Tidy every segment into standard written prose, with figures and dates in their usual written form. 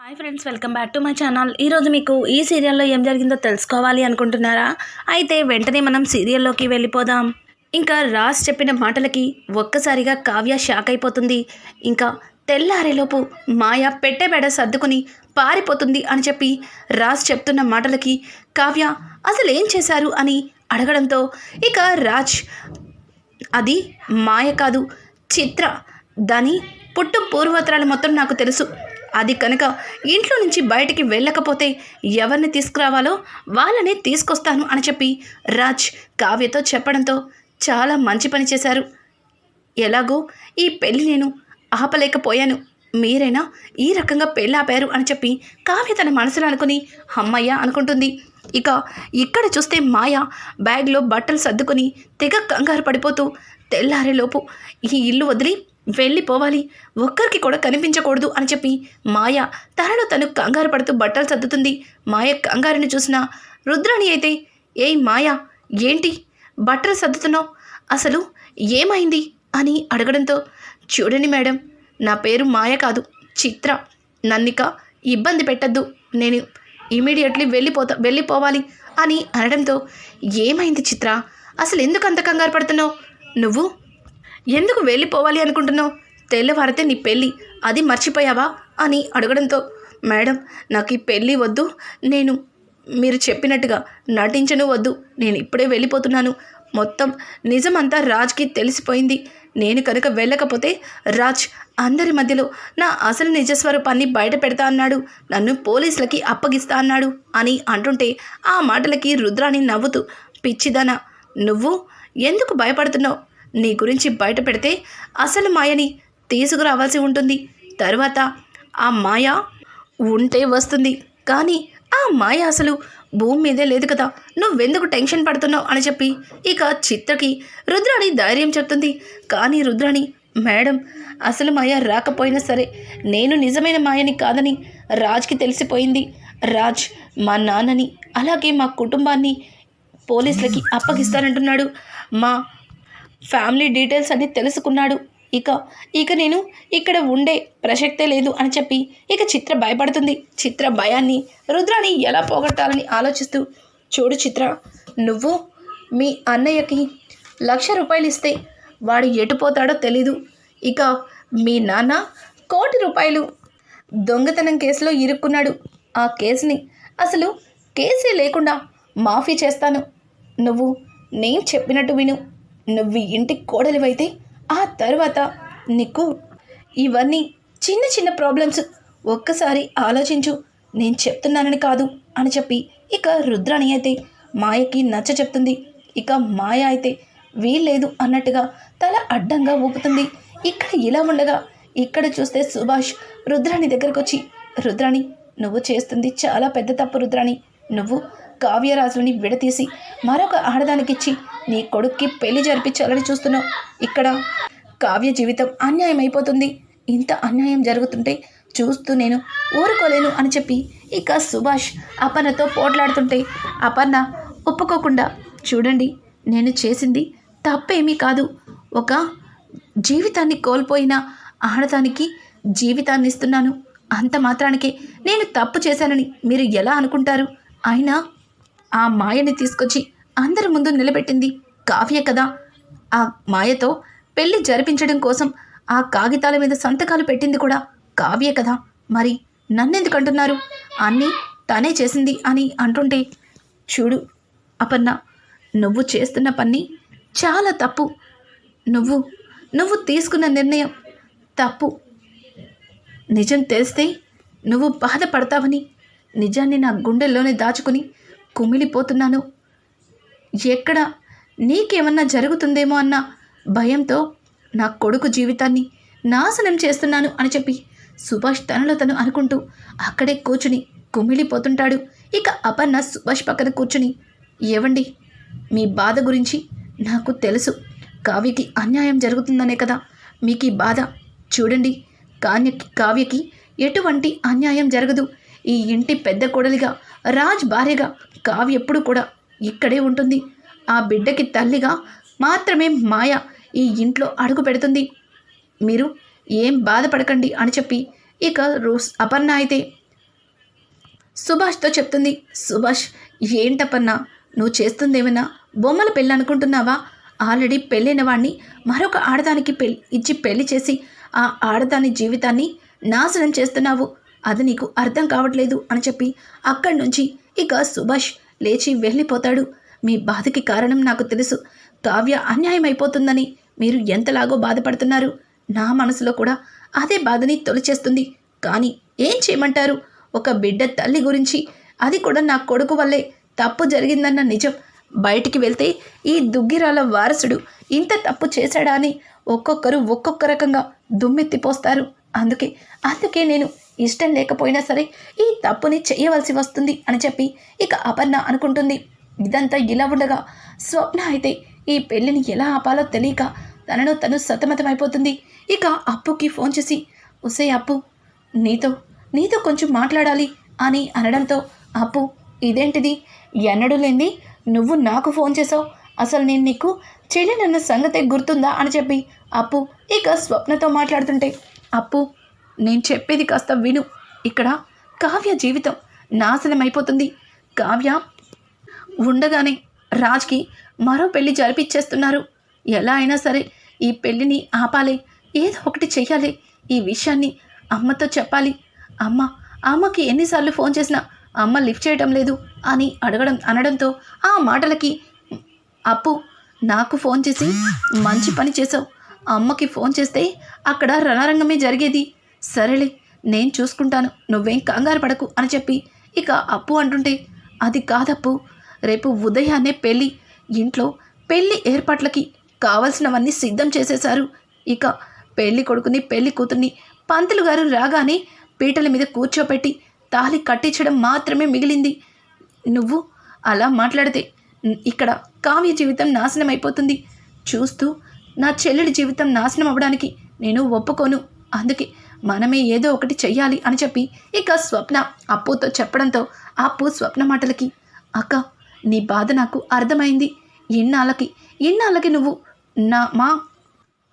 Hi friends, welcome back to my channel. ఈరోజు మీకు ఈ సీరియల్లో ఏం జరిగిందో తెలుసుకోవాలి అనుకుంటున్నారా? అయితే వెంటనే మనం సీరియల్లోకి వెళ్ళిపోదాం. ఇంకా రాజ్ చెప్పిన మాటలకి ఒక్కసారిగా కావ్య షాక్ అయిపోతుంది. ఇంకా తెల్లారేలోపు మాయ పెట్టెబెడ సర్దుకుని పారిపోతుంది అని చెప్పి రాజ్ చెప్తున్న మాటలకి కావ్య అసలు ఏం చేశారు అని అడగడంతో ఇక రాజ్ అది మాయ కాదు, చిత్ర. దాని పుట్టు పూర్వోత్తరాలు మొత్తం నాకు తెలుసు. అది కనుక ఇంట్లో నుంచి బయటికి వెళ్ళకపోతే ఎవరిని తీసుకురావాలో వాళ్ళని తీసుకొస్తాను అని చెప్పి రాజ్ కావ్యతో చెప్పడంతో చాలా మంచి పని చేశారు. ఎలాగో ఈ పెళ్ళి నేను ఆపలేకపోయాను, మీరైనా ఈ రకంగా పెళ్ళి ఆపారు అని చెప్పి కావ్య తన మనసులో అనుకుని అమ్మయ్య అనుకుంటుంది. ఇక ఇక్కడ చూస్తే మాయ బ్యాగ్లో బట్టలు సర్దుకొని తెగ కంగారు పడిపోతూ తెల్లారేలోపు ఈ ఇల్లు వదిలి వెళ్ళిపోవాలి, ఒక్కరికి కూడా కనిపించకూడదు అని చెప్పి మాయ తనలో తను కంగారు పడుతూ బట్టలు సర్దుతుంది. మాయ కంగారుని చూసిన రుద్రాణి అయితే, ఏయ్ మాయ, ఏంటి బట్టలు సర్దుతున్నావు, అసలు ఏమైంది అని అడగడంతో, చూడండి మేడం, నా పేరు మాయ కాదు, చిత్ర. నన్నిక ఇబ్బంది పెట్టద్దు, నేను ఇమీడియట్లీ వెళ్ళిపోవాలి అని అనడంతో, ఏమైంది చిత్ర, అసలు ఎందుకు అంత కంగారు పడుతున్నావు, నువ్వు ఎందుకు వెళ్ళిపోవాలి అనుకుంటున్నావు, తెల్లవారితే నీ పెళ్ళి, అది మర్చిపోయావా అని అడగడంతో, మేడం నాకు ఈ పెళ్ళి వద్దు, నేను మీరు చెప్పినట్టుగా నటించను వద్దు, నేను ఇప్పుడే వెళ్ళిపోతున్నాను. మొత్తం నిజమంతా రాజ్కి తెలిసిపోయింది. నేను కనుక వెళ్ళకపోతే రాజ్ అందరి మధ్యలో నా అసలు నిజస్వరూపాన్ని బయట పెడతా అన్నాడు, నన్ను పోలీసులకి అప్పగిస్తా అన్నాడు అని అంటుంటే ఆ మాటలకి రుద్రాణి నవ్వుతూ, పిచ్చిదానా, నువ్వు ఎందుకు భయపడుతున్నావు, నీ గురించి బయట పెడితే అసలు మాయని తీసుకురావాల్సి ఉంటుంది. తర్వాత ఆ మాయ ఉంటే వస్తుంది, కానీ ఆ మాయ అసలు భూమి మీదే లేదు కదా, నువ్వెందుకు టెన్షన్ పడుతున్నావు అని చెప్పి ఇక చిత్రకి రుద్రాణి ధైర్యం చెప్తుంది. కానీ రుద్రాణి, మేడం అసలు మాయ రాకపోయినా సరే నేను నిజమైన మాయని కాదని రాజ్కి తెలిసిపోయింది. రాజ్ మా నాన్నని అలాగే మా కుటుంబాన్ని పోలీసులకి అప్పగిస్తానంటున్నాడు, మా ఫ్యామిలీ డీటెయిల్స్ అన్నీ తెలుసుకున్నాడు. ఇక నేను ఇక్కడ ఉండే ప్రసక్తే లేదు అని చెప్పి ఇక చిత్ర భయపడుతుంది. చిత్ర భయాన్ని రుద్రాణి ఎలా పోగొట్టాలని ఆలోచిస్తూ, చూడు చిత్ర, నువ్వు మీ అన్నయ్యకి 1,00,000 రూపాయలు ఇస్తే వాడు ఎటుపోతాడో తెలీదు. ఇక మీ నాన్న 1,00,00,000 రూపాయలు దొంగతనం కేసులో ఇరుక్కున్నాడు. ఆ కేసుని అసలు కేసే లేకుండా మాఫీ చేస్తాను. నువ్వు నేను చెప్పినట్టు విను. నువ్వు ఇంటి కోడలివైతే ఆ తర్వాత నీకు ఇవన్నీ చిన్న చిన్న ప్రాబ్లమ్స్, ఒక్కసారి ఆలోచించు, నేను చెప్తున్నానని కాదు అని చెప్పి ఇక రుద్రాణి అయితే మాయకి నచ్చ చెప్తుంది. ఇక మాయ అయితే వీల్లేదు అన్నట్టుగా తల అడ్డంగా ఊపుతుంది. ఇక్కడ ఇలా ఉండగా ఇక్కడ చూస్తే సుభాష్ రుద్రాణి దగ్గరకు వచ్చి, రుద్రాణి, నువ్వు చేస్తుంది చాలా పెద్ద తప్పు రుద్రాణి. నువ్వు కావ్యరాజుని విడతీసి మరొక ఆడదానికిచ్చి నీ కొడుక్కి పెళ్లి జరిపించాలని చూస్తున్నావు. ఇక్కడ కావ్య జీవితం అన్యాయం అయిపోతుంది. ఇంత అన్యాయం జరుగుతుంటే చూస్తూ నేను ఊరుకోలేను అని చెప్పి ఇక సుభాష్ అపర్ణతో పోట్లాడుతుంటే అపర్ణ ఒప్పుకోకుండా, చూడండి, నేను చేసింది తప్పేమీ కాదు. ఒక జీవితాన్ని కోల్పోయిన ఆడదానికి జీవితాన్ని ఇస్తున్నాను, అంత మాత్రానికే నేను తప్పు చేశానని మీరు ఎలా అనుకుంటారు? అయినా ఆ మాయని తీసుకొచ్చి అందరి ముందు నిలబెట్టింది కావ్య కదా. ఆ మాయతో పెళ్లి జరిపించడం కోసం ఆ కాగితాల మీద సంతకాలు పెట్టింది కూడా కావ్య కదా. మరి నన్నెందుకు అంటున్నారు? అన్నీ తనే చేసింది అని అంటుంటే, చూడు అపర్ణ, నువ్వు చేస్తున్న పని చాలా తప్పు. నువ్వు తీసుకున్న నిర్ణయం తప్పు. నిజం తెలిస్తే నువ్వు బాధపడతావని నిజాన్ని నా గుండెల్లోనే దాచుకుని కుమిలిపోతున్నాను. ఎక్కడ నీకేమన్నా జరుగుతుందేమో అన్న భయంతో నా కొడుకు జీవితాన్ని నాశనం చేస్తున్నాను అని చెప్పి సుభాష్ తనలో తను అనుకుంటూ అక్కడే కూర్చుని కుమిలిపోతుంటాడు. ఇక అపర్ణ సుభాష్ పక్కన కూర్చుని, ఏవండి, మీ బాధ గురించి నాకు తెలుసు, కావ్యకి అన్యాయం జరుగుతుందనే కదా మీకు ఈ బాధ. చూడండి, కావ్యకి ఎటువంటి అన్యాయం జరగదు. ఈ ఇంటి పెద్ద కోడలిగా, రాజ్ భార్యగా కావ్య ఎప్పుడు కూడా ఇక్కడే ఉంటుంది. ఆ బిడ్డకి తల్లిగా మాత్రమే మాయ ఈ ఇంట్లో అడుగు పెడుతుంది. మీరు ఏం బాధపడకండి అని చెప్పి ఇక అపర్ణ అయితే, సుభాష్తో చెప్తుంది. సుభాష్, ఏంటప్పన్నా నువ్వు చేస్తుందేమన్నా బొమ్మల పెళ్ళి అనుకుంటున్నావా? ఆల్రెడీ పెళ్ళైన వాడిని మరొక ఆడదానికి ఇచ్చి పెళ్లి చేసి ఆ ఆడదాని జీవితాన్ని నాశనం చేస్తున్నావు. అది నీకు అర్థం కావట్లేదు అని చెప్పి అక్కడి నుంచి ఇక సుభాష్ లేచి వెళ్ళిపోతాడు. మీ బాధకి కారణం నాకు తెలుసు. కావ్య అన్యాయం అయిపోతుందని మీరు ఎంతలాగో బాధపడుతున్నారు. నా మనసులో కూడా అదే బాధని తొలిచేస్తుంది. కానీ ఏం చేయమంటారు? ఒక బిడ్డ తల్లి గురించి, అది కూడా నా కొడుకు వల్లే తప్పు జరిగిందన్న నిజం బయటికి వెళ్తే ఈ దుగ్గిరాల వారసుడు ఇంత తప్పు చేశాడా అని ఒక్కొక్కరు ఒక్కొక్క రకంగా దుమ్మెత్తిపోస్తారు. అందుకే నేను ఇష్టం లేకపోయినా సరే ఈ తప్పుని చేయవలసి వస్తుంది అని చెప్పి ఇక అపర్ణ అనుకుంటుంది. ఇదంతా ఇలా ఉండగా స్వప్న అయితే ఈ పెళ్ళిని ఎలా ఆపాలో తెలియక తనను తను సతమతమైపోతుంది. ఇక అప్పుకి ఫోన్ చేసి, ఒసే అప్పు, నీతో కొంచెం మాట్లాడాలి అని అనడంతో, అప్పు ఇదేంటిది, ఎన్నడూ లేంది నువ్వు నాకు ఫోన్ చేసావు, అసలు నేను నీకు చెల్లెనన్న సంగతే గుర్తుందా అని చెప్పి అప్పు ఇక స్వప్నతో మాట్లాడుతుంటే, అప్పు నేను చెప్పేది కాస్త విను. ఇక్కడ కావ్య జీవితం నాశనం అయిపోతుంది. కావ్య ఉండగానే రాజ్కి మరో పెళ్లి జరిపిచ్చేస్తున్నారు. ఎలా అయినా సరే ఈ పెళ్ళిని ఆపాలి, ఏదో ఒకటి చెయ్యాలి. ఈ విషయాన్ని అమ్మతో చెప్పాలి. అమ్మకి ఎన్నిసార్లు ఫోన్ చేసినా అమ్మ లిఫ్ట్ చేయటం లేదు అని అనడంతో ఆ మాటలకి, అప్పు నాకు ఫోన్ చేసి మంచి పని చేసావు. అమ్మకి ఫోన్ చేస్తే అక్కడ రణరంగమే జరిగేది. సరేలే, నేను చూసుకుంటాను, నువ్వేం కంగారు పడకు అని చెప్పి ఇక అప్పు అంటుంటే, అది కాదప్పు, రేపు ఉదయాన్నే పెళ్ళి. ఇంట్లో పెళ్ళి ఏర్పాట్లకి కావలసినవన్నీ సిద్ధం చేసేశారు. ఇక పెళ్లి కొడుకుని పెళ్లి కూతుర్ని పంతులు గారు రాగానే పీటల మీద కూర్చోపెట్టి తాళి కట్టించడం మాత్రమే మిగిలింది. నువ్వు అలా మాట్లాడితే ఇక్కడ కావ్య జీవితం నాశనం అయిపోతుంది. చూస్తూ నా చెల్లెడి జీవితం నాశనం అవ్వడానికి నేను ఒప్పుకోను. అందుకే మనమే ఏదో ఒకటి చెయ్యాలి అని చెప్పి ఇక స్వప్న అప్పుతో చెప్పడంతో అప్పు స్వప్న మాటలకి, అక్క, నీ బాధ నాకు అర్థమైంది. ఇన్నాళ్ళకి నువ్వు మా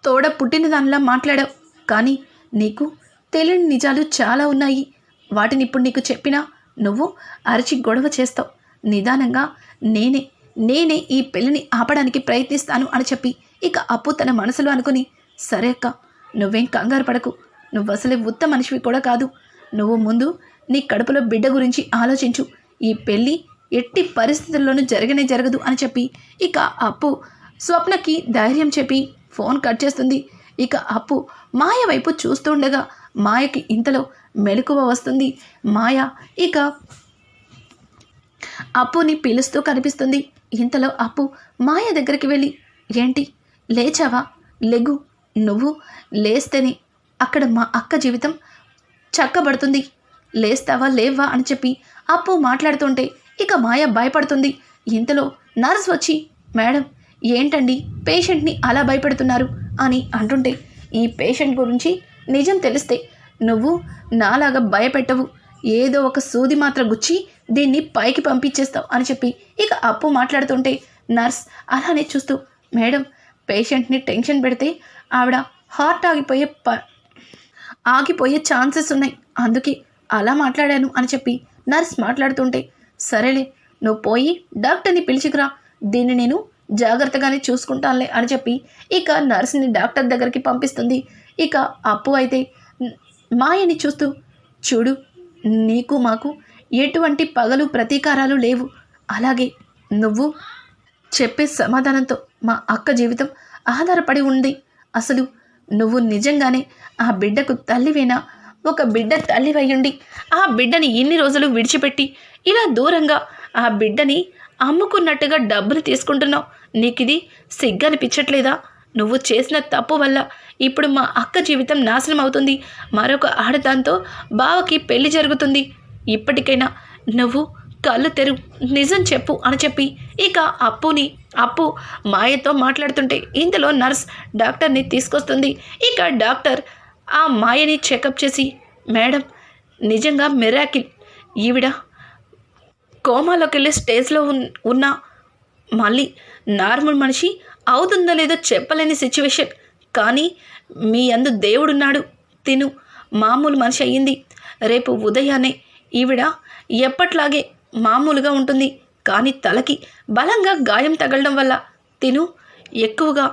తోడ పుట్టిన దానిలా మాట్లాడావు. కానీ నీకు తెలియని నిజాలు చాలా ఉన్నాయి. వాటిని ఇప్పుడు నీకు చెప్పినా నువ్వు అరిచి గొడవ చేస్తావు. నిదానంగా నేనే ఈ పెళ్ళిని ఆపడానికి ప్రయత్నిస్తాను అని చెప్పి ఇక అప్పు తన మనసులో అనుకుని, సరే అక్క, నువ్వేం కంగారు పడకు. నువ్వు అసలే ఉత్త మనిషివి కూడా కాదు. నువ్వు ముందు నీ కడుపులో బిడ్డ గురించి ఆలోచించు. ఈ పెళ్ళి ఎట్టి పరిస్థితుల్లోనూ జరగదు అని చెప్పి ఇక అప్పు స్వప్నకి ధైర్యం చెప్పి ఫోన్ కట్ చేస్తుంది. ఇక అప్పు మాయ వైపు చూస్తూ ఉండగా మాయకి ఇంతలో మెలకువ వస్తుంది. మాయ ఇక అప్పుని పిలుస్తూ కనిపిస్తుంది. ఇంతలో అప్పు మాయ దగ్గరికి వెళ్ళి, ఏంటి లేచావా? లెగ్గు, నువ్వు లేస్తేనే అక్కడ మా అక్క జీవితం చక్కబడుతుంది. లేస్తావా లేవా అని చెప్పి అప్పు మాట్లాడుతుంటే ఇక మాయ భయపడుతుంది. ఇంతలో నర్స్ వచ్చి, మేడం ఏంటండి పేషెంట్ని అలా భయపెడుతున్నారు అని అంటుంటే, ఈ పేషెంట్ గురించి నిజం తెలిస్తే నువ్వు నాలాగా భయపెట్టవు. ఏదో ఒక సూది మాత్రం గుచ్చి దీన్ని పైకి పంపించేస్తావు అని చెప్పి ఇక అప్పు మాట్లాడుతుంటే నర్స్ అలానే చూస్తూ, మేడం పేషెంట్ని టెన్షన్ పెడితే ఆవిడ హార్ట్ ఆగిపోయే ఛాన్సెస్ ఉన్నాయి, అందుకే అలా మాట్లాడాను అని చెప్పి నర్స్ మాట్లాడుతుంటే, సరేలే, నువ్వు పోయి డాక్టర్ని పిలిచికురా, దీన్ని నేను జాగ్రత్తగానే చూసుకుంటానులే అని చెప్పి ఇక నర్స్ని డాక్టర్ దగ్గరికి పంపిస్తుంది. ఇక అప్పు అయితే మాయని చూస్తూ, చూడు, నీకు మాకు ఎటువంటి పగలు ప్రతీకారాలు లేవు. అలాగే నువ్వు చెప్పే సమాధానంతో మా అక్క జీవితం ఆధారపడి ఉంది. అసలు నువ్వు నిజంగానే ఆ బిడ్డకు తల్లివేనా? ఒక బిడ్డ తల్లివయ్యుండి ఆ బిడ్డని ఇన్ని రోజులు విడిచిపెట్టి ఇలా దూరంగా ఆ బిడ్డని అమ్ముకున్నట్టుగా డబ్బులు తీసుకుంటున్నావు. నీకిది సిగ్గనిపించట్లేదా? నువ్వు చేసిన తప్పు వల్ల ఇప్పుడు మా అక్క జీవితం నాశనం అవుతుంది. మరొక ఆడదాంతో బావకి పెళ్లి జరుగుతుంది. ఇప్పటికైనా నువ్వు కళ్ళు తెరు, నిజం చెప్పు అని చెప్పి ఇక అప్పు మాయతో మాట్లాడుతుంటే ఇంతలో నర్స్ డాక్టర్ని తీసుకొస్తుంది. ఇక డాక్టర్ ఆ మాయని చెకప్ చేసి, మేడం నిజంగా మిరాకిల్, ఈవిడ కోమాలోకి వెళ్ళే స్టేజ్లో ఉన్న మళ్ళీ నార్మల్ మనిషి అవుతుందో లేదో చెప్పలేని సిచ్యువేషన్, కానీ మీ అందు దేవుడున్నాడు, తిను మామూలు మనిషి అయ్యింది. రేపు ఉదయాన్నే ఈవిడ ఎప్పట్లాగే మామూలుగా ఉంటుంది, కానీ తలకి బలంగా గాయం తగలడం వల్ల తిను ఎక్కువగా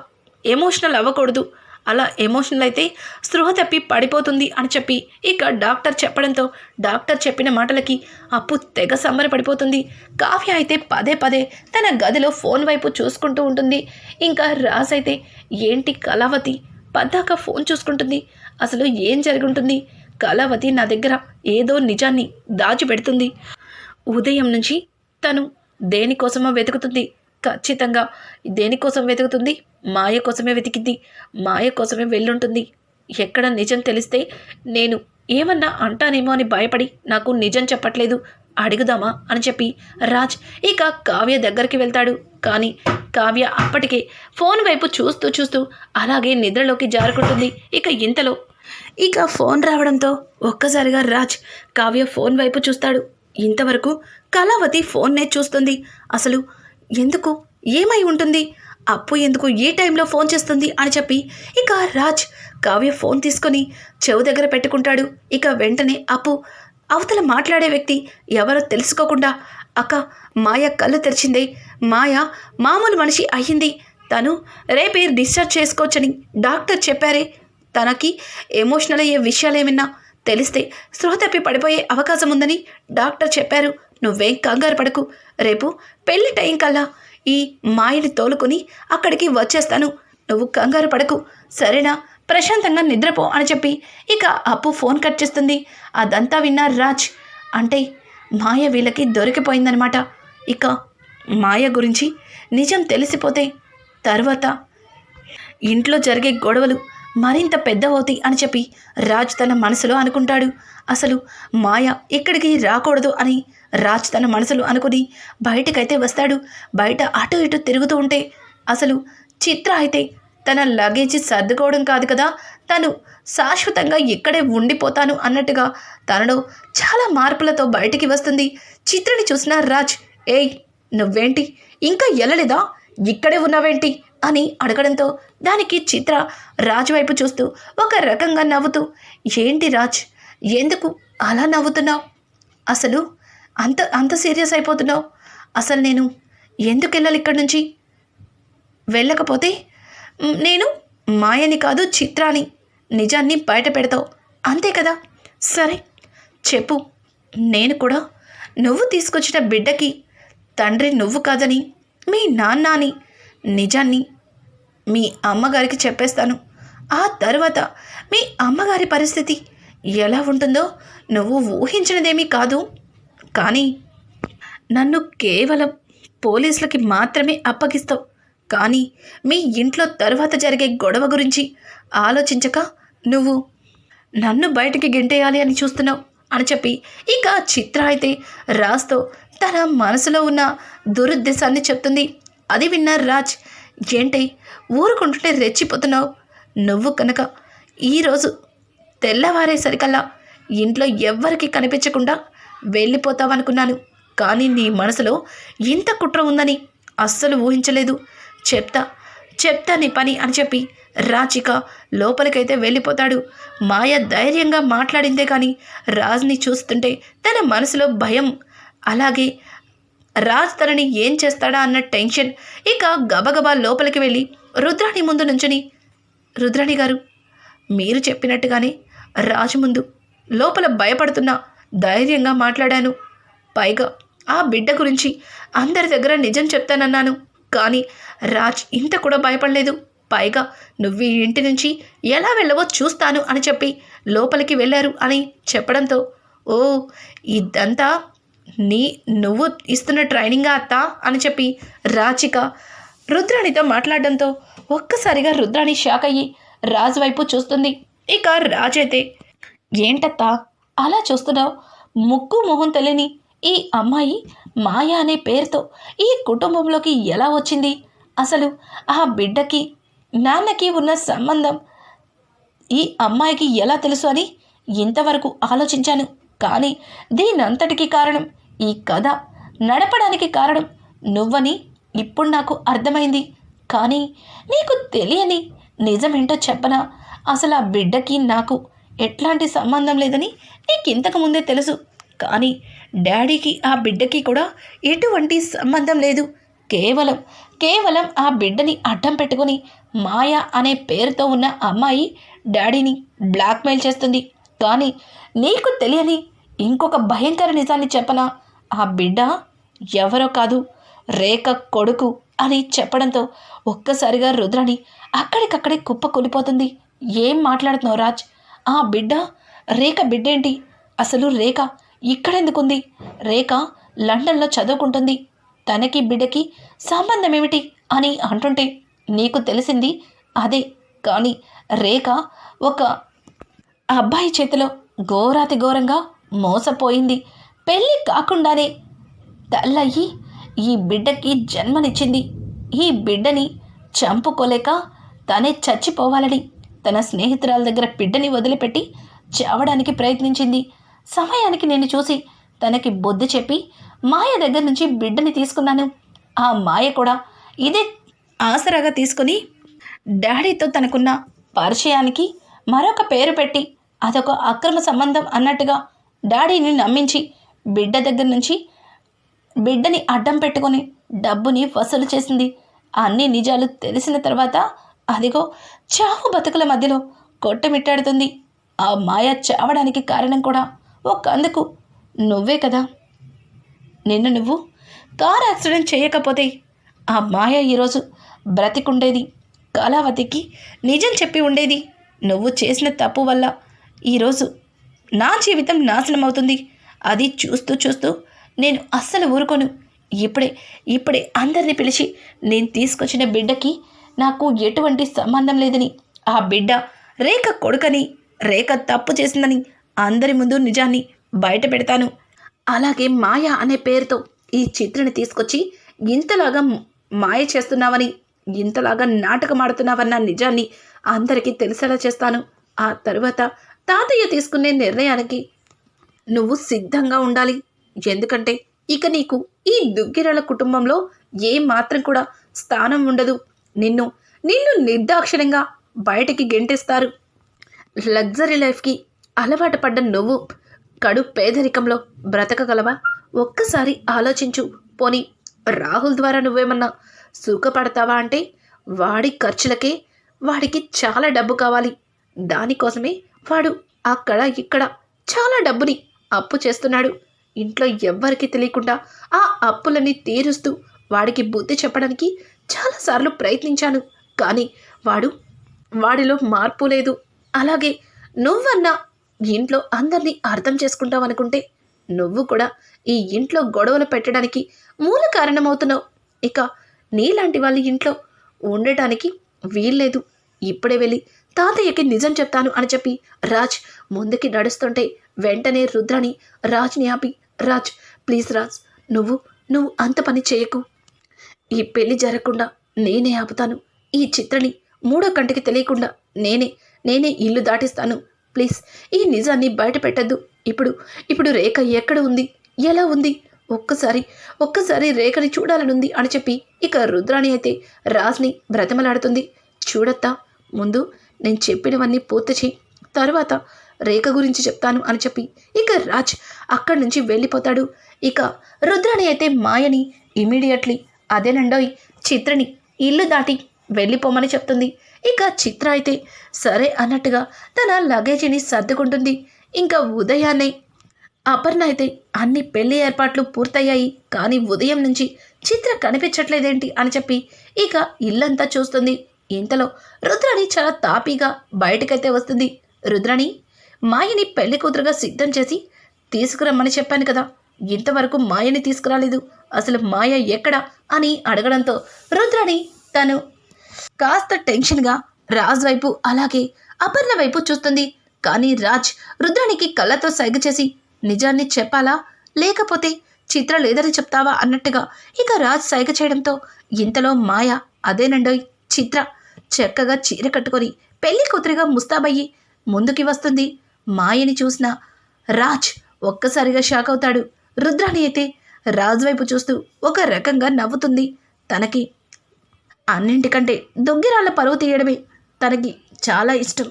ఎమోషనల్ అవ్వకూడదు, అలా ఎమోషనల్ అయితే స్పృహ తప్పి పడిపోతుంది అని చెప్పి ఇక డాక్టర్ చెప్పడంతో డాక్టర్ చెప్పిన మాటలకి అప్పు తెగ సంబరపడిపోతుంది. కావ్య అయితే పదే పదే తన గదిలో ఫోన్ వైపు చూసుకుంటూ ఉంటుంది. ఇంకా రాజ్ అయితే ఏంటి కళావతి పద్దాక ఫోన్ చూసుకుంటుంది, అసలు ఏం జరిగి ఉంటుంది, కళావతి నా దగ్గర ఏదో నిజాన్ని దాచిపెడుతుంది, ఉదయం నుంచి తను దేనికోసమో వెతుకుతుంది, ఖచ్చితంగా దేనికోసం వెతుకుతుంది, మాయ కోసమే వెతికింది, మాయ కోసమే వెళ్ళుంటుంది, ఎక్కడ నిజం తెలిస్తే నేను ఏమన్నా అంటానేమో అని భయపడి నాకు నిజం చెప్పట్లేదు, అడుగుదామా అని చెప్పి రాజ్ ఇక కావ్య దగ్గరికి వెళ్తాడు. కానీ కావ్య అప్పటికే ఫోన్ వైపు చూస్తూ చూస్తూ అలాగే నిద్రలోకి జారుకుంటుంది. ఇక ఇంతలో ఇక ఫోన్ రావడంతో ఒక్కసారిగా రాజ్ కావ్య ఫోన్ వైపు చూస్తాడు. ఇంతవరకు కళావతి ఫోన్నే చూస్తుంది, అసలు ఎందుకు, ఏమై ఉంటుంది, అప్పు ఎందుకు ఈ టైంలో ఫోన్ చేస్తుంది అని చెప్పి ఇక రాజ్ కావ్య ఫోన్ తీసుకొని చెవు దగ్గర పెట్టుకుంటాడు. ఇక వెంటనే అప్పు అవతల మాట్లాడే వ్యక్తి ఎవరో తెలుసుకోకుండా, అక్క మాయ కళ్ళు తెరిచిందే, మాయ మామూలు మనిషి అయ్యింది, తను రేపే డిశ్చార్జ్ చేసుకోవచ్చని డాక్టర్ చెప్పారే, తనకి ఎమోషనల్ అయ్యే విషయాలేమన్నా తెలిస్తే స్పృహ తప్పి పడిపోయే అవకాశం ఉందని డాక్టర్ చెప్పారు, నువ్వేం కంగారు పడకు, రేపు పెళ్లి టైం కల్లా ఈ మాయని తోలుకొని అక్కడికి వచ్చేస్తాను, నువ్వు కంగారు పడకు సరేనా, ప్రశాంతంగా నిద్రపో అని చెప్పి ఇక అప్పు ఫోన్ కట్ చేస్తుంది. అదంతా విన్న రాజ్, అంటే మాయ వీళ్ళకి దొరికిపోయిందనమాట, ఇక మాయ గురించి నిజం తెలిసిపోతే తర్వాత ఇంట్లో జరిగే గొడవలు మరింత పెద్దవవుతాయి అని చెప్పి రాజ్ తన మనసులో అనుకుంటాడు. అసలు మాయ ఇక్కడికి రాకూడదు అని రాజ్ తన మనసులో అనుకుని బయటకైతే వస్తాడు. బయట అటు ఇటు తిరుగుతూ ఉంటే అసలు చిత్ర అయితే తన లగేజ్ సర్దుకోవడం కాదు కదా, తను శాశ్వతంగా ఇక్కడే ఉండిపోతాను అన్నట్టుగా తనలో చాలా మార్పులతో బయటికి వస్తుంది. చిత్రని చూసిన రాజ్, ఏయ్ నువ్వేంటి ఇంకా వెళ్ళలేదా, ఇక్కడే ఉన్నావేంటి అని అడగడంతో దానికి చిత్ర రాజ్ వైపు చూస్తూ ఒక రకంగా నవ్వుతూ, ఏంటి రాజ్ ఎందుకు అలా నవ్వుతున్నావు, అసలు అంత అంత సీరియస్ అయిపోతున్నావు, అసలు నేను ఎందుకు వెళ్ళాలి ఇక్కడి నుంచి, వెళ్ళకపోతే నేను మాయని కాదు చిత్రాని, నిజాన్ని బయట పెడతావు అంతే కదా, సరే చెప్పు, నేను కూడా నువ్వు తీసుకొచ్చిన బిడ్డకి తండ్రి నువ్వు కాదని మీ నాన్న అని నిజాన్ని మీ అమ్మగారికి చెప్పేస్తాను, ఆ తర్వాత మీ అమ్మగారి పరిస్థితి ఎలా ఉంటుందో నువ్వు ఊహించినదేమీ కాదు, కానీ నన్ను కేవలం పోలీసులకి మాత్రమే అప్పగిస్తావు, కానీ మీ ఇంట్లో తర్వాత జరిగే గొడవ గురించి ఆలోచించక నువ్వు నన్ను బయటికి గెంటేయాలి అని చూస్తున్నావు అని చెప్పి ఇక చిత్ర అయితే రాజ్తో తన మనసులో ఉన్న దురుద్దేశాన్ని చెప్తుంది. అది విన్న రాజ్, ఏంటి ఊరుకుంటుంటే రెచ్చిపోతున్నావు, నువ్వు కనుక ఈరోజు తెల్లవారేసరికల్లా ఇంట్లో ఎవ్వరికి కనిపించకుండా వెళ్ళిపోతావనుకున్నాను, కానీ నీ మనసులో ఇంత కుట్ర ఉందని అస్సలు ఊహించలేదు, చెప్తా నీ పని అని చెప్పి రాజిక లోపలికైతే వెళ్ళిపోతాడు. మాయ ధైర్యంగా మాట్లాడిందే కానీ రాజ్ని చూస్తుంటే తన మనసులో భయం, అలాగే రాజ్ తనని ఏం చేస్తాడా అన్న టెన్షన్. ఇక గబగబా లోపలికి వెళ్ళి రుద్రాణి ముందు నుంచుని, రుద్రాణి గారు మీరు చెప్పినట్టుగానే రాజు ముందు లోపల భయపడుతున్నా ధైర్యంగా మాట్లాడాను, పైగా ఆ బిడ్డ గురించి అందరి దగ్గర నిజం చెప్తానన్నాను, కానీ రాజ్ ఇంత కూడా భయపడలేదు, పైగా నువ్వు ఈ ఇంటి నుంచి ఎలా వెళ్ళవో చూస్తాను అని చెప్పి లోపలికి వెళ్ళారు అని చెప్పడంతో, ఓ ఇదంతా నువ్వు ఇస్తున్న ట్రైనింగా అత్త అని చెప్పి రాచిక రుద్రాణితో మాట్లాడడంతో ఒక్కసారిగా రుద్రాణి షాక్ అయ్యి రాజు వైపు చూస్తుంది. ఇక రాజైతే, ఏంటత్తా అలా చూస్తున్నావు, ముక్కు మొహం తెలియని ఈ అమ్మాయి మాయ అనే పేరుతో ఈ కుటుంబంలోకి ఎలా వచ్చింది, అసలు ఆ బిడ్డకి నాన్నకి ఉన్న సంబంధం ఈ అమ్మాయికి ఎలా తెలుసు అని ఇంతవరకు ఆలోచించాను, కానీ దీనంతటికీ కారణం, ఈ కథ నడపడానికి కారణం నువ్వని ఇప్పుడు నాకు అర్థమైంది, కానీ నీకు తెలియని నిజమేంటో చెప్పనా, అసలు ఆ బిడ్డకి నాకు ఎట్లాంటి సంబంధం లేదని నీకు ఇంతకు ముందే తెలుసు, కానీ డాడీకి ఆ బిడ్డకి కూడా ఎటువంటి సంబంధం లేదు. కేవలం ఆ బిడ్డని అడ్డం పెట్టుకుని మాయ అనే పేరుతో ఉన్న అమ్మాయి డాడీని బ్లాక్మెయిల్ చేస్తుంది. కానీ నీకు తెలియని ఇంకొక భయంకర నిజాన్ని చెప్పనా? ఆ బిడ్డ ఎవరో కాదు, రేఖ కొడుకు అని చెప్పడంతో ఒక్కసారిగా రుద్రాణి అక్కడికక్కడే కుప్ప కూలిపోతుంది. ఏం మాట్లాడుతున్నావు రాజ్? ఆ బిడ్డ రేఖ బిడ్డేంటి? అసలు రేఖ ఇక్కడెందుకుంది? రేఖ లండన్లో చదువుకుంటుంది. తనకి బిడ్డకి సంబంధం ఏమిటి అని అంటుంటే నీకు తెలిసింది అదే. కానీ రేఖ ఒక అబ్బాయి చేతిలో ఘోరాతి ఘోరంగా మోసపోయింది. పెళ్ళి కాకుండానే తల్లయ్యి ఈ బిడ్డకి జన్మనిచ్చింది. ఈ బిడ్డని చంపుకోలేక తనే చచ్చిపోవాలని తన స్నేహితురాల దగ్గర బిడ్డని వదిలిపెట్టి చావడానికి ప్రయత్నించింది. సమయానికి నేను చూసి తనకి బుద్ధి చెప్పి మాయ దగ్గర నుంచి బిడ్డని తీసుకున్నాను. ఆ మాయ కూడా ఇదే ఆసరాగా తీసుకుని డాడీతో తనకున్న పరిచయానికి మరొక పేరు పెట్టి అదొక అక్రమ సంబంధం అన్నట్టుగా డాడీని నమ్మించి బిడ్డ దగ్గర నుంచి బిడ్డని అడ్డం పెట్టుకొని డబ్బుని వసూలు చేసింది. అన్ని నిజాలు తెలిసిన తర్వాత అదిగో చావు బతుకుల మధ్యలో కొట్టమిట్టాడుతుంది. ఆ మాయ చావడానికి కారణం కూడా ఒకందుకు నువ్వే కదా. నువ్వు కారు యాక్సిడెంట్ చేయకపోతే ఆ మాయ ఈరోజు బ్రతికుండేది. కళావతికి నిజం చెప్పి ఉండేది. నువ్వు చేసిన తప్పు వల్ల ఈరోజు నా జీవితం నాశనం అవుతుంది. అది చూస్తూ చూస్తూ నేను అస్సలు ఊరుకోను. ఇప్పుడే అందరినీ పిలిచి నేను తీసుకొచ్చిన బిడ్డకి నాకు ఎటువంటి సంబంధం లేదని, ఆ బిడ్డ రేఖ కొడుకని, రేఖ తప్పు చేసిందని అందరి ముందు నిజాన్ని బయట పెడతాను. అలాగే మాయ అనే పేరుతో ఈ చిత్రని తీసుకొచ్చి ఇంతలాగా మాయ చేస్తున్నావని, ఇంతలాగా నాటకం ఆడుతున్నావన్న నిజాన్ని అందరికీ తెలిసేలా చేస్తాను. ఆ తరువాత తాతయ్య తీసుకునే నిర్ణయానికి నువ్వు సిద్ధంగా ఉండాలి. ఎందుకంటే ఇక నీకు ఈ దుగ్గిరాల కుటుంబంలో ఏ మాత్రం కూడా స్థానం ఉండదు. నిన్ను నిర్దాక్షిణ్యంగా బయటికి గెంటేస్తారు. లగ్జరీ లైఫ్కి అలవాటు పడ్డ నువ్వు కడు పేదరికంలో బ్రతకగలవా? ఒక్కసారి ఆలోచించు. పోనీ రాహుల్ ద్వారా నువ్వేమన్నా సుఖపడతావా అంటే వాడి ఖర్చులకే వాడికి చాలా డబ్బు కావాలి. దానికోసమే వాడు అక్కడ ఇక్కడ చాలా డబ్బుని అప్పు చేస్తున్నాడు. ఇంట్లో ఎవ్వరికి తెలియకుండా ఆ అప్పులని తీరుస్తూ వాడికి బుద్ధి చెప్పడానికి చాలాసార్లు ప్రయత్నించాను. కానీ వాడిలో మార్పు లేదు. అలాగే నువ్వన్నా ఇంట్లో అందరినీ అర్థం చేసుకుంటావనుకుంటే నువ్వు కూడా ఈ ఇంట్లో గొడవలు పెట్టడానికి మూల కారణమవుతున్నావు. ఇక నీలాంటి వాళ్ళ ఇంట్లో ఉండటానికి వీల్లేదు. ఇప్పుడే వెళ్ళి తాతయ్యకి నిజం చెప్తాను అని చెప్పి రాజ్ ముందుకి నడుస్తుంటే వెంటనే రుద్రాణి రాజ్ని ఆపి, రాజ్ ప్లీజ్ రాజ్, నువ్వు అంత పని చేయకు. ఈ పెళ్లి జరగకుండా నేనే ఆపుతాను. ఈ చిత్రని మూడో కంటికి తెలియకుండా నేనే ఇల్లు దాటిస్తాను. ప్లీజ్ ఈ నిజాన్ని బయట పెట్టద్దు. ఇప్పుడు రేఖ ఎక్కడ ఉంది, ఎలా ఉంది, ఒక్కసారి రేఖని చూడాలనుంది అని చెప్పి ఇక రుద్రాణి అయితే రాజ్ని బ్రతిమలాడుతుంది. చూడత్తా, ముందు నేను చెప్పినవన్నీ పూర్తి చేయి, తర్వాత రేఖ గురించి చెప్తాను అని చెప్పి ఇక రాజ్ అక్కడి నుంచి వెళ్ళిపోతాడు. ఇక రుద్రాణి అయితే మాయని ఇమీడియట్లీ అదేనండోయ్ చిత్రని ఇల్లు దాటి వెళ్ళిపోమని చెప్తుంది. ఇక చిత్ర అయితే సరే అన్నట్టుగా తన లగేజీని సర్దుకుంటుంది. ఇంకా ఉదయాన్నే అపర్ణ అయితే అన్ని పెళ్లి ఏర్పాట్లు పూర్తయ్యాయి, కానీ ఉదయం నుంచి చిత్ర కనిపించట్లేదేంటి అని చెప్పి ఇక ఇల్లంతా చూస్తుంది. ఇంతలో రుద్రాణి చాలా తాపీగా బయటకైతే వస్తుంది. రుద్రాణి, మాయని పెళ్లి కూతురుగా సిద్ధం చేసి తీసుకురమ్మని చెప్పాను కదా, ఇంతవరకు మాయని తీసుకురాలేదు, అసలు మాయ ఎక్కడా అని అడగడంతో రుద్రాణి తను కాస్త టెన్షన్గా రాజ్ వైపు అలాగే అపర్ణ వైపు చూస్తుంది. కానీ రాజ్ రుద్రాణికి కళ్ళతో సైగ చేసి నిజాన్ని చెప్పాలా లేకపోతే చిత్ర లేదని చెప్తావా అన్నట్టుగా ఇక రాజ్ సైగ చేయడంతో ఇంతలో మాయ అదేనండోయ్ చిత్ర చక్కగా చీర కట్టుకొని పెళ్లి కూతురిగా ముస్తాబయ్యి ముందుకి వస్తుంది. మాయని చూసిన రాజ్ ఒక్కసారిగా షాక్ అవుతాడు. రుద్రాణి అయితే రాజ్ వైపు చూస్తూ ఒక రకంగా నవ్వుతుంది. తనకి అన్నింటికంటే దొంగిరాళ్ళ పరువు తీయడమే తనకి చాలా ఇష్టం.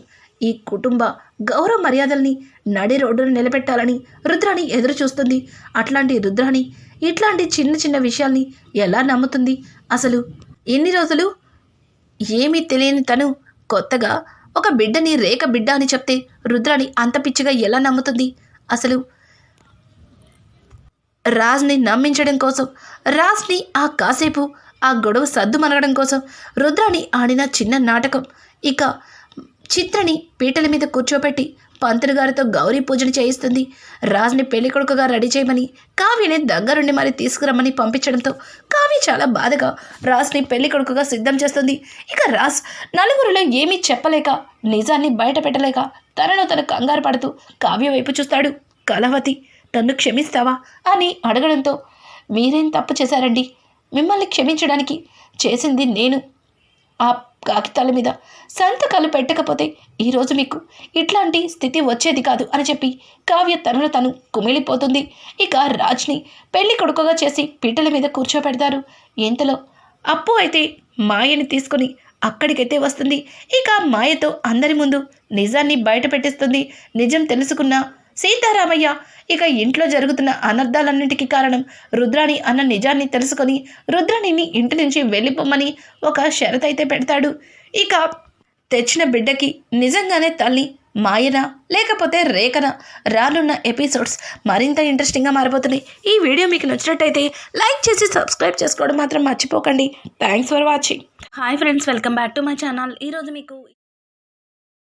ఈ కుటుంబ గౌరవ మర్యాదల్ని నడి రోడ్డును నిలబెట్టాలని రుద్రాణి ఎదురు చూస్తుంది. అట్లాంటి రుద్రాణి ఇట్లాంటి చిన్న చిన్న విషయాల్ని ఎలా నమ్ముతుంది? అసలు ఎన్ని రోజులు ఏమీ తెలియని తను కొత్తగా ఒక బిడ్డని రేఖ బిడ్డ అని చెప్తే రుద్రాణి అంత పిచ్చిగా ఎలా నమ్ముతుంది? అసలు రాజ్ని నమ్మించడం కోసం, రాజ్ని ఆ కాసేపు ఆ గొడవ సద్దు మనగడం కోసం రుద్రాణి ఆడిన చిన్న నాటకం. ఇక చిత్రని పీటల మీద కూర్చోపెట్టి పంతులు గారితో గౌరీ పూజను చేయిస్తుంది. రాజ్ని పెళ్లి కొడుకుగా రెడీ చేయమని కావ్యని దగ్గరుండి మరి తీసుకురమ్మని పంపించడంతో కావ్య చాలా బాధగా రాజ్ని పెళ్లి కొడుకుగా సిద్ధం చేస్తుంది. ఇక రాజ్ నలుగురిలో ఏమీ చెప్పలేక, నిజాన్ని బయట పెట్టలేక తనను తను కంగారు పడుతూ కావ్య వైపు చూస్తాడు. కళావతి, నన్ను క్షమిస్తావా అని అడగడంతో, మీరేం తప్పు చేశారండి? మిమ్మల్ని క్షమించడానికి చేసింది నేను. ఆ కాగితాల మీద సంతకాలు పెట్టకపోతే ఈరోజు మీకు ఇట్లాంటి స్థితి వచ్చేది కాదు అని చెప్పి కావ్య తనలో తను కుమిలిపోతుంది. ఇక రాజ్ని పెళ్లి కొడుకుగా చేసి పీటల మీద కూర్చోపెడతారు. ఇంతలో అప్పు అయితే మాయని తీసుకొని అక్కడికైతే వస్తుంది. ఇక మాయతో అందరి ముందు నిజాన్ని బయట పెట్టిస్తుంది. నిజం తెలుసుకున్న సీతారామయ్య ఇక ఇంట్లో జరుగుతున్న అనర్థాలన్నింటికీ కారణం రుద్రాణి అన్న నిజాన్ని తెలుసుకొని రుద్రాణిని ఇంటి నుంచి వెళ్ళిపోమ్మని ఒక షరతు అయితే పెడతాడు. ఇక తెచ్చిన బిడ్డకి నిజంగానే తల్లి మాయనా లేకపోతే రేఖనా? రానున్న ఎపిసోడ్స్ మరింత ఇంట్రెస్టింగ్గా మారిపోతున్నాయి. ఈ వీడియో మీకు నచ్చినట్టయితే లైక్ చేసి సబ్స్క్రైబ్ చేసుకోవడం మాత్రం మర్చిపోకండి. Thanks for watching. Hi friends, welcome back to my channel. ఈరోజు మీకు